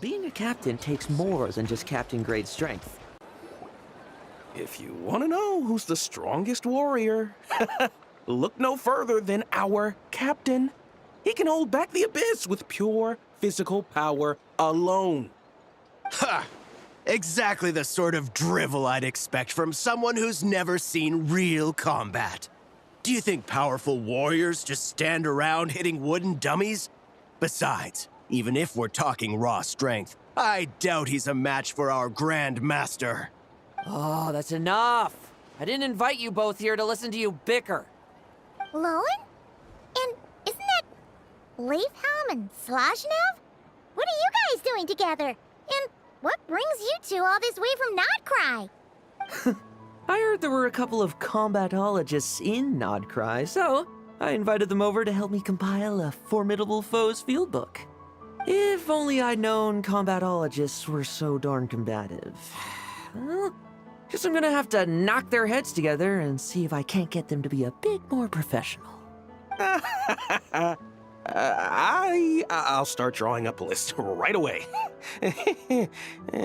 being a captain takes more than just captain-grade strength. If you want to know who's the strongest warrior, look no further than our captain. He can hold back the abyss with pure physical power alone. Ha! Exactly the sort of drivel I'd expect from someone who's never seen real combat. Do you think powerful warriors just stand around hitting wooden dummies? Besides, even if we're talking raw strength, I doubt he's a match for our Grand Master. Oh, that's enough! I didn't invite you both here to listen to you bicker. Lohen? And isn't that Leifhelm and Slashnev? What are you guys doing together? And what brings you two all this way from Nodcry? I heard there were a couple of combatologists in Nodcry, so I invited them over to help me compile a Formidable Foes field book. If only I'd known combatologists were so darn combative. Well, guess I'm gonna have to knock their heads together and see if I can't get them to be a bit more professional. I'll start drawing up a list right away.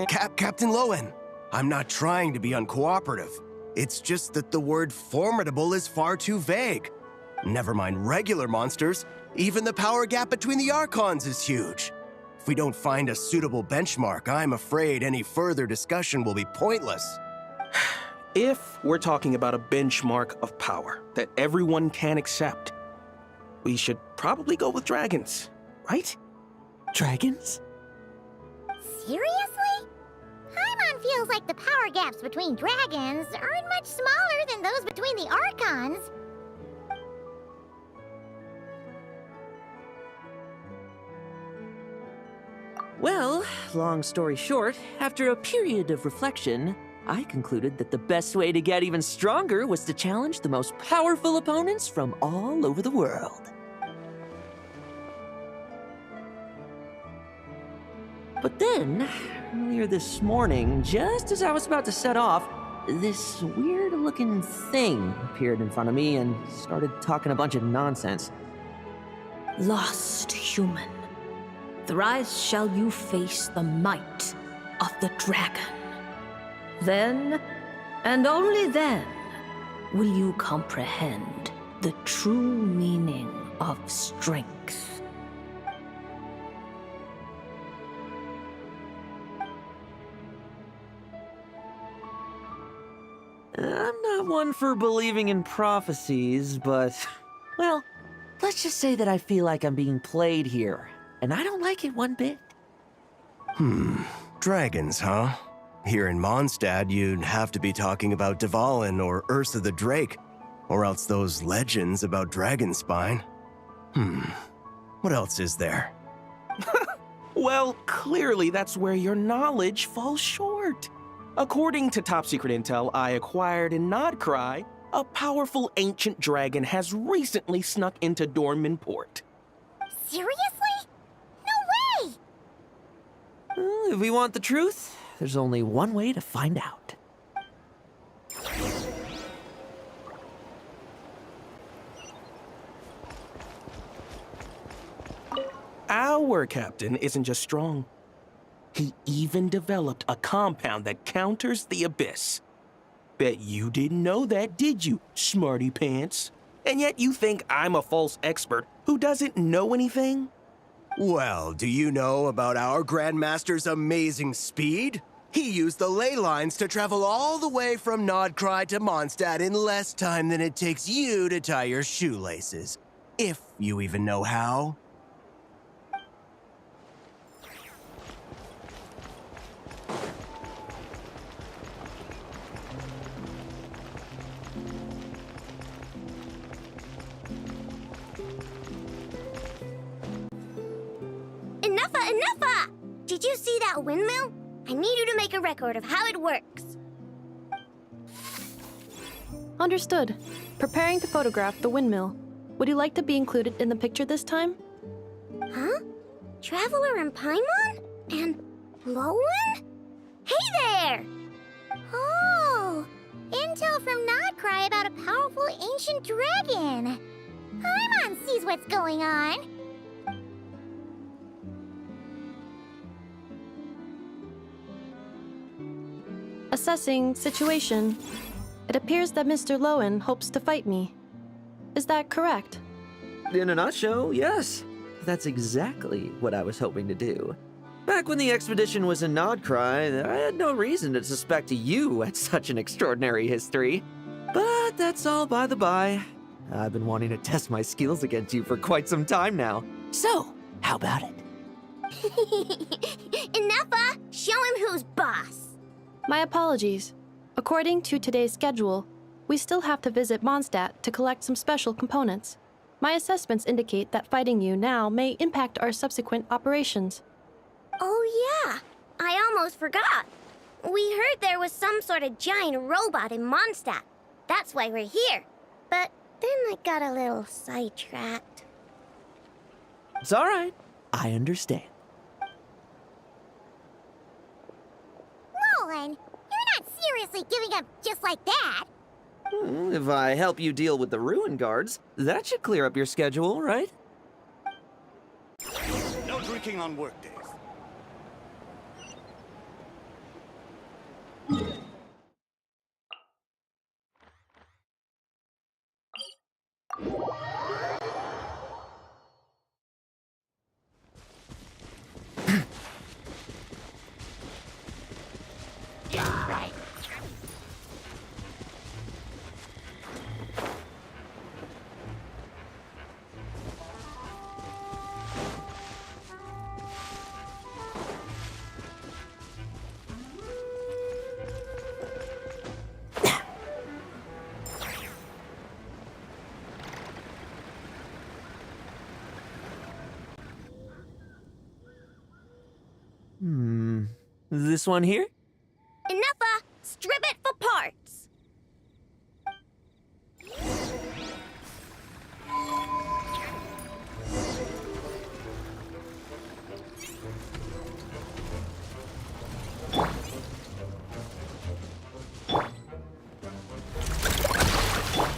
Captain Lohen, I'm not trying to be uncooperative. It's just that the word formidable is far too vague. Never mind regular monsters, even the power gap between the Archons is huge. If we don't find a suitable benchmark, I'm afraid any further discussion will be pointless. If we're talking about a benchmark of power that everyone can accept, we should probably go with dragons, right? Dragons? Seriously? Paimon feels like the power gaps between dragons aren't much smaller than those between the Archons. Well, long story short, after a period of reflection, I concluded that the best way to get even stronger was to challenge the most powerful opponents from all over the world. But then, earlier this morning, just as I was about to set off, this weird-looking thing appeared in front of me and started talking a bunch of nonsense. Lost human, thrice shall you face the might of the dragon. Then, and only then, will you comprehend the true meaning of strength. I'm not one for believing in prophecies, but, well, let's just say that I feel like I'm being played here, and I don't like it one bit. Dragons, huh? Here in Mondstadt, you'd have to be talking about Dvalin or Ursa the Drake, or else those legends about Dragonspine. What else is there? Well, clearly that's where your knowledge falls short. According to top-secret intel I acquired in Nodcry, a powerful ancient dragon has recently snuck into Dorman Port. Seriously? No way! Well, if we want the truth, there's only one way to find out. Our captain isn't just strong. He even developed a compound that counters the abyss. Bet you didn't know that, did you, smarty pants? And yet you think I'm a false expert who doesn't know anything? Well, do you know about our Grandmaster's amazing speed? He used the ley lines to travel all the way from Nodcry to Mondstadt in less time than it takes you to tie your shoelaces. If you even know how. Enough! Did you see that windmill? I need you to make a record of how it works. Understood. Preparing to photograph the windmill. Would you like to be included in the picture this time? Huh? Traveler and Paimon? And Lohen? Hey there! Oh, intel from Nodcry about a powerful ancient dragon. Paimon sees what's going on. Assessing situation. It appears that Mr. Lohen hopes to fight me. Is that correct? In a nutshell, yes. That's exactly what I was hoping to do. Back when the expedition was in Nodcry, I had no reason to suspect you had such an extraordinary history. But that's all by the by. I've been wanting to test my skills against you for quite some time now. So, how about it? Enough, show him who's boss. My apologies. According to today's schedule, we still have to visit Mondstadt to collect some special components. My assessments indicate that fighting you now may impact our subsequent operations. Oh yeah, I almost forgot. We heard there was some sort of giant robot in Mondstadt. That's why we're here. But then I got a little sidetracked. It's all right. I understand. Lohen, you're not seriously giving up just like that. If I help you deal with the ruin guards, that should clear up your schedule, right? No drinking on workdays. This one here? Enough, strip it for parts.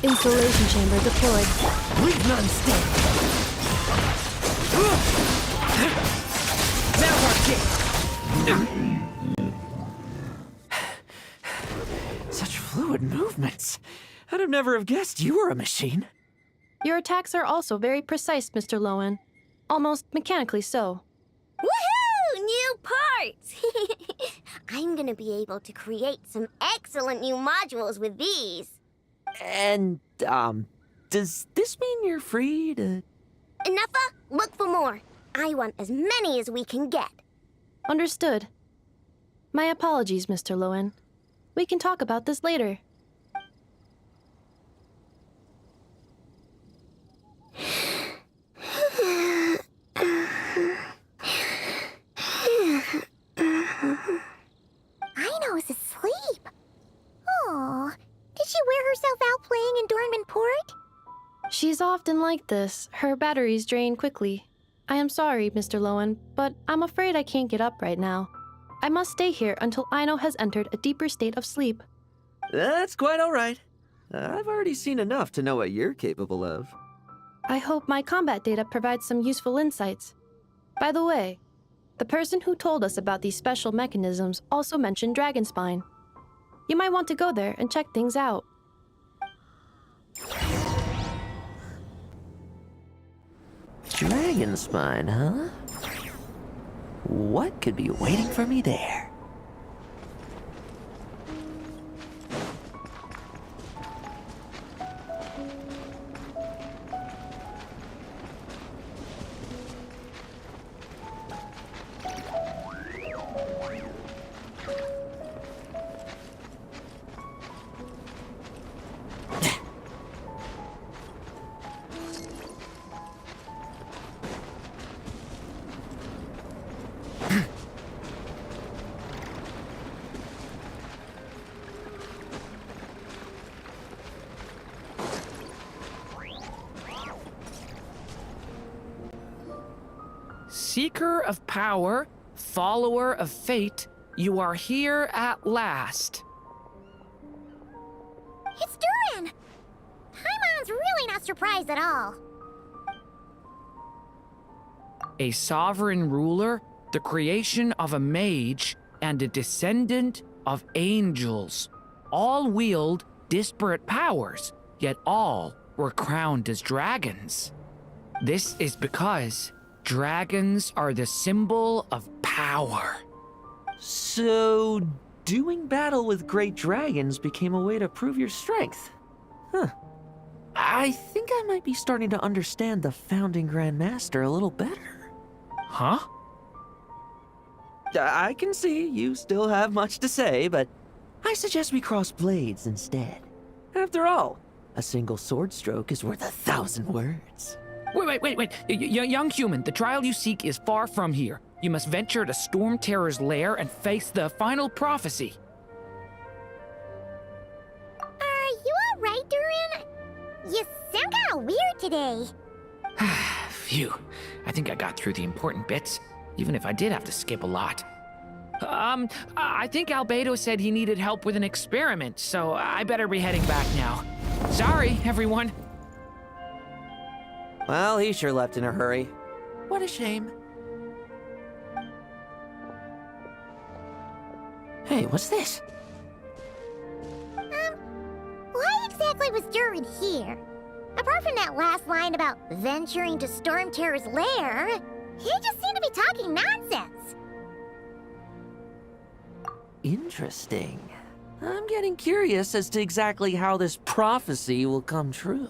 Insulation chamber deployed. Leave none standing. Now our kick. Such fluid movements. I'd have never have guessed you were a machine. Your attacks are also very precise, Mr. Lohen. Almost mechanically so. Woohoo! New parts! I'm gonna be able to create some excellent new modules with these. And, does this mean you're free to... Enough, look for more. I want as many as we can get. Understood. My apologies, Mr. Lohen. We can talk about this later. Ino's asleep. Oh, did she wear herself out playing in Dornman Port? She's often like this. Her batteries drain quickly. I am sorry, Mr. Lohen, but I'm afraid I can't get up right now. I must stay here until Ino has entered a deeper state of sleep. That's quite all right. I've already seen enough to know what you're capable of. I hope my combat data provides some useful insights. By the way, the person who told us about these special mechanisms also mentioned Dragonspine. You might want to go there and check things out. Dragonspine, huh? What could be waiting for me there? Seeker of power, follower of fate, you are here at last. It's Duran! Paimon's really not surprised at all. A sovereign ruler, the creation of a mage, and a descendant of angels. All wield disparate powers, yet all were crowned as dragons. This is because dragons are the symbol of power. So, doing battle with great dragons became a way to prove your strength. Huh. I think I might be starting to understand the founding Grand Master a little better. Huh? I can see you still have much to say, but I suggest we cross blades instead. After all, a single sword stroke is worth 1,000 words. Wait. Young human, the trial you seek is far from here. You must venture to Storm Terror's lair and face the final prophecy. Are you alright, Durin? You sound kinda weird today. Phew. I think I got through the important bits, even if I did have to skip a lot. I think Albedo said he needed help with an experiment, so I better be heading back now. Sorry, everyone. Well, he sure left in a hurry. What a shame. Hey, what's this? Why exactly was Durin here? Apart from that last line about venturing to Storm Terror's lair, he just seemed to be talking nonsense. Interesting. I'm getting curious as to exactly how this prophecy will come true.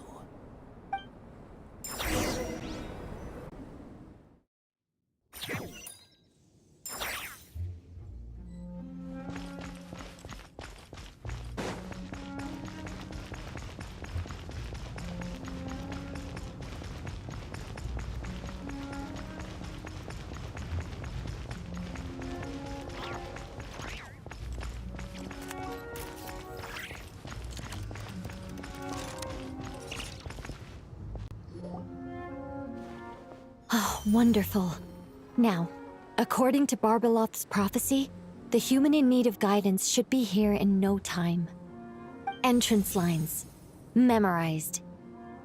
Oh, wonderful. Now, according to Barbeloth's prophecy, the human in need of guidance should be here in no time. Entrance lines. Memorized.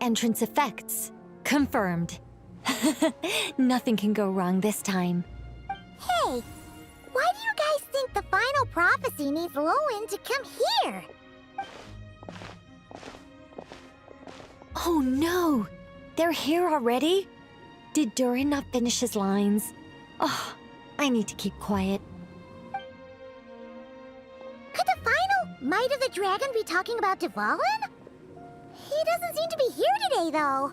Entrance effects. Confirmed. Nothing can go wrong this time. Hey, why do you guys think the final prophecy needs Lohen to come here? Oh no! They're here already? Did Durin not finish his lines? Oh, I need to keep quiet. Could the final Might of the Dragon be talking about Dvalin? He doesn't seem to be here today, though.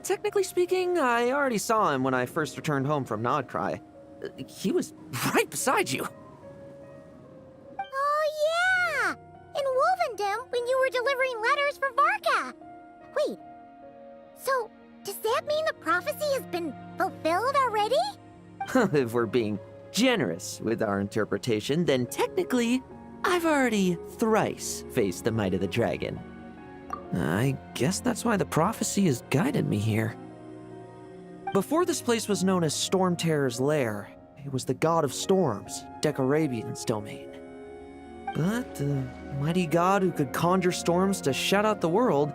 Technically speaking, I already saw him when I first returned home from Nodcry. He was right beside you. Oh, yeah! In Wolvendom, when you were delivering letters for Varka. Wait, so does that mean the prophecy has been fulfilled already? If we're being generous with our interpretation, then technically, I've already thrice faced the might of the dragon. I guess that's why the prophecy has guided me here. Before this place was known as Storm Terror's lair, it was the god of storms, Decorabian's domain. But the mighty god who could conjure storms to shut out the world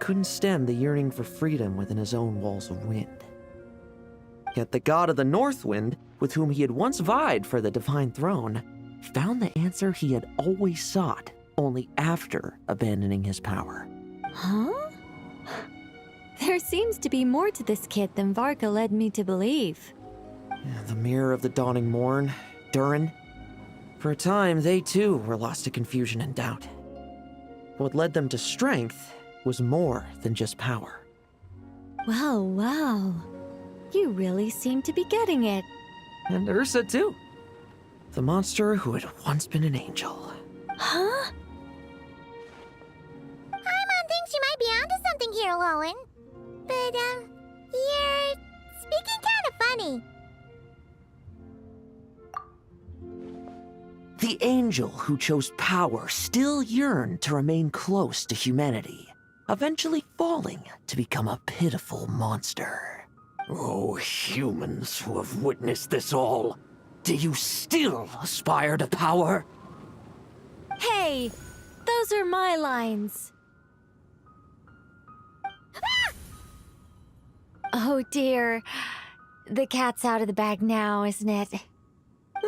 couldn't stem the yearning for freedom within his own walls of wind. Yet the god of the north wind, with whom he had once vied for the divine throne, found the answer he had always sought only after abandoning his power. Huh? There seems to be more to this kid than Varka led me to believe. The mirror of the dawning morn, Durin. For a time, they too were lost to confusion and doubt. What led them to strength was more than just power. Wow. You really seem to be getting it. And Ursa too. The monster who had once been an angel. Huh? Paimon thinks you might be onto something here, Lohen. But, you're speaking kind of funny. The angel who chose power still yearned to remain close to humanity, eventually falling to become a pitiful monster. Oh, humans who have witnessed this all, do you still aspire to power? Hey, those are my lines. Oh dear. The cat's out of the bag now, isn't it?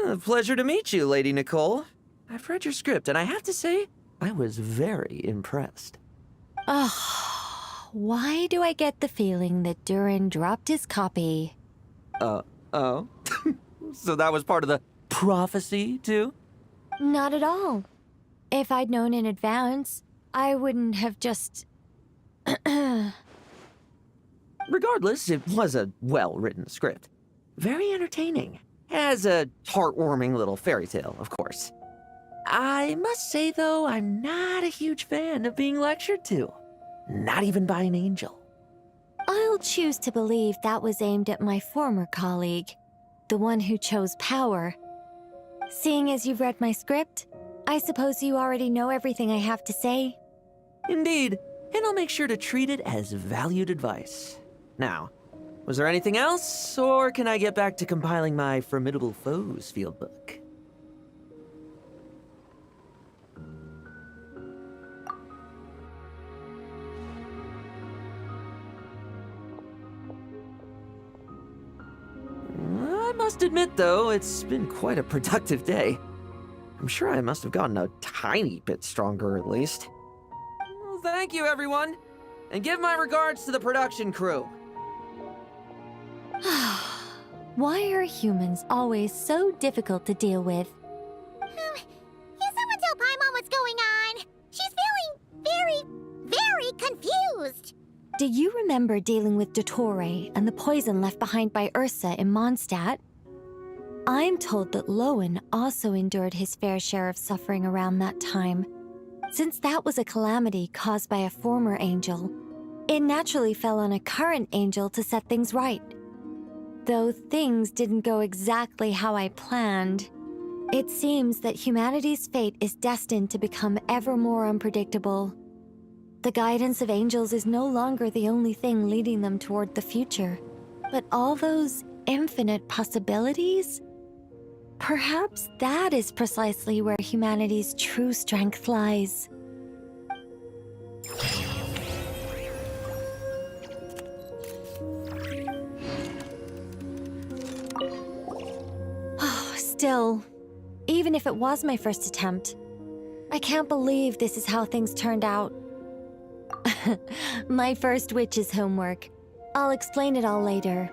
A pleasure to meet you, Lady Nicole. I've read your script, and I have to say, I was very impressed. Oh, why do I get the feeling that Durin dropped his copy? Oh? So that was part of the prophecy, too? Not at all. If I'd known in advance, I wouldn't have just... Regardless, it was a well-written script. Very entertaining. As a heartwarming little fairy tale, of course. I must say, though, I'm not a huge fan of being lectured to. Not even by an angel. I'll choose to believe that was aimed at my former colleague, the one who chose power. Seeing as you've read my script, I suppose you already know everything I have to say. Indeed, and I'll make sure to treat it as valued advice. Now, was there anything else, or can I get back to compiling my Formidable Foes fieldbook? I must admit, though, it's been quite a productive day. I'm sure I must have gotten a tiny bit stronger, at least. Well, thank you, everyone, and give my regards to the production crew. Why are humans always so difficult to deal with? Can someone tell Paimon what's going on? She's feeling very confused. Do you remember dealing with Dottore and the poison left behind by Ursa in Mondstadt? I'm told that Lohen also endured his fair share of suffering around that time. Since that was a calamity caused by a former angel, it naturally fell on a current angel to set things right. Though things didn't go exactly how I planned, it seems that humanity's fate is destined to become ever more unpredictable. The guidance of angels is no longer the only thing leading them toward the future, but all those infinite possibilities? Perhaps that is precisely where humanity's true strength lies. Still, even if it was my first attempt, I can't believe this is how things turned out. My first witch's homework. I'll explain it all later.